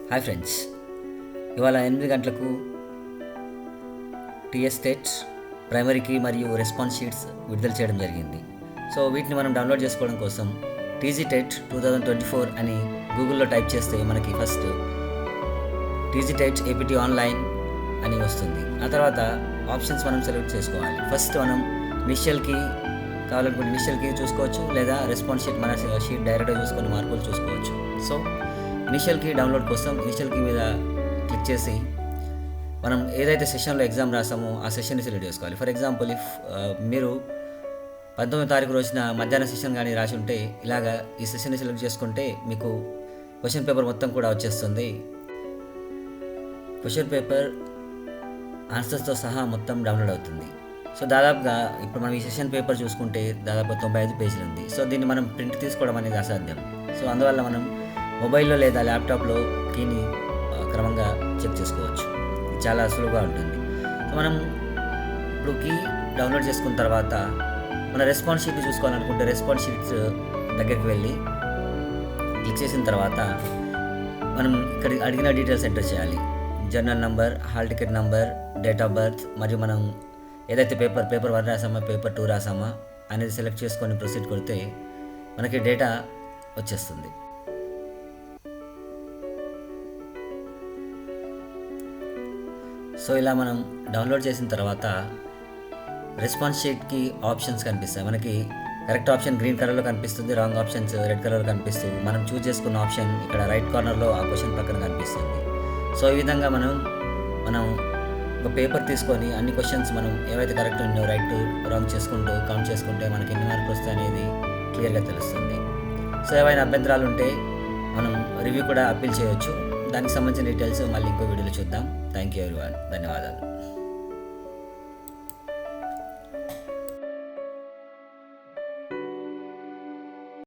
Hi friends, ఇవాళ 8 గంటలకు TS TET ప్రైమరీకి మరియు రెస్పాన్స్ షీట్స్ విడుదల చేయడం జరిగింది. సో వీటిని మనం డౌన్లోడ్ చేసుకోవడం కోసం టీజీ టెట్ 2024 అని గూగుల్లో టైప్ చేస్తే మనకి first TG TET APT online అని వస్తుంది. ఆ తర్వాత ఆప్షన్స్ మనం సెలెక్ట్ చేసుకోవాలి. ఫస్ట్ మనం ఇనిషియల్కి కావాలనుకుంటే ఇనిషియల్కి చూసుకోవచ్చు, లేదా రెస్పాన్స్ షీట్ మన షీట్ డైరెక్ట్గా చూసుకొని మార్కులు చూసుకోవచ్చు. సో ఇనిషియల్కి డౌన్లోడ్ కోసం ఇనిషియల్కి మీద క్లిక్ చేసి మనం ఏదైతే సెషన్లో ఎగ్జామ్ రాసామో ఆ సెషన్ని సెలెక్ట్ చేసుకోవాలి. ఫర్ ఎగ్జాంపుల్ ఇఫ్ మీరు 19వ తారీఖు రోజున మధ్యాహ్నం సెషన్ కానీ రాసి ఉంటే ఇలాగా ఈ సెషన్ని సెలెక్ట్ చేసుకుంటే మీకు క్వశ్చన్ పేపర్ మొత్తం కూడా వచ్చేస్తుంది. క్వశ్చన్ పేపర్ ఆన్సర్స్తో సహా మొత్తం డౌన్లోడ్ అవుతుంది. సో దాదాపుగా ఇప్పుడు మనం ఈ సెషన్ పేపర్ చూసుకుంటే దాదాపు 95 పేజీలు ఉంది. సో దీన్ని మనం ప్రింట్ తీసుకోవడం అనేది అసాధ్యం. సో అందువల్ల మనం మొబైల్లో లేదా ల్యాప్టాప్లో కీని క్రమంగా చెక్ చేసుకోవచ్చు. ఇది చాలా సులువుగా ఉంటుంది. సో మనం ఇప్పుడు కీ డౌన్లోడ్ చేసుకున్న తర్వాత మన రెస్పాన్స్ షీట్ని చూసుకోవాలనుకుంటే రెస్పాన్స్ షీట్స్ దగ్గరికి వెళ్ళి క్లిక్ చేసిన తర్వాత మనం ఇక్కడ అడిగిన డీటెయిల్స్ ఎంటర్ చేయాలి. Journal number, hall ticket number, date of birth మరియు మనం ఏదైతే పేపర్ 1 రాసామా, పేపర్ 2 రాసామా అనేది సెలెక్ట్ చేసుకొని ప్రొసీడ్ కొడితే మనకి డేటా వచ్చేస్తుంది. సో ఇలా మనం డౌన్లోడ్ చేసిన తర్వాత రెస్పాన్స్ షీట్కి ఆప్షన్స్ కనిపిస్తాయి. మనకి కరెక్ట్ ఆప్షన్ గ్రీన్ కలర్లో కనిపిస్తుంది, రాంగ్ ఆప్షన్స్ రెడ్ కలర్లో కనిపిస్తూ మనం చూస్ చేసుకున్న ఆప్షన్ ఇక్కడ రైట్ కార్నర్లో ఆ క్వశ్చన్ పక్కన కనిపిస్తుంది. సో ఈ విధంగా మనం ఒక పేపర్ తీసుకొని అన్ని క్వశ్చన్స్ మనం ఏవైతే కరెక్ట్ ఉన్నాయో రైట్ రాంగ్ చేసుకుంటూ కౌంట్ చేసుకుంటే మనకి ఎన్ని మార్కులు వస్తాయి అనేది క్లియర్గా తెలుస్తుంది. సో ఏవైనా అభ్యంతరాలు ఉంటే మనం రివ్యూ కూడా అప్పీల్ చేయవచ్చు. దానికి సంబంధించిన డీటెయిల్స్ మళ్ళీ ఇంకో వీడియోలో చూద్దాం. Thank you everyone. ధన్యవాదాలు.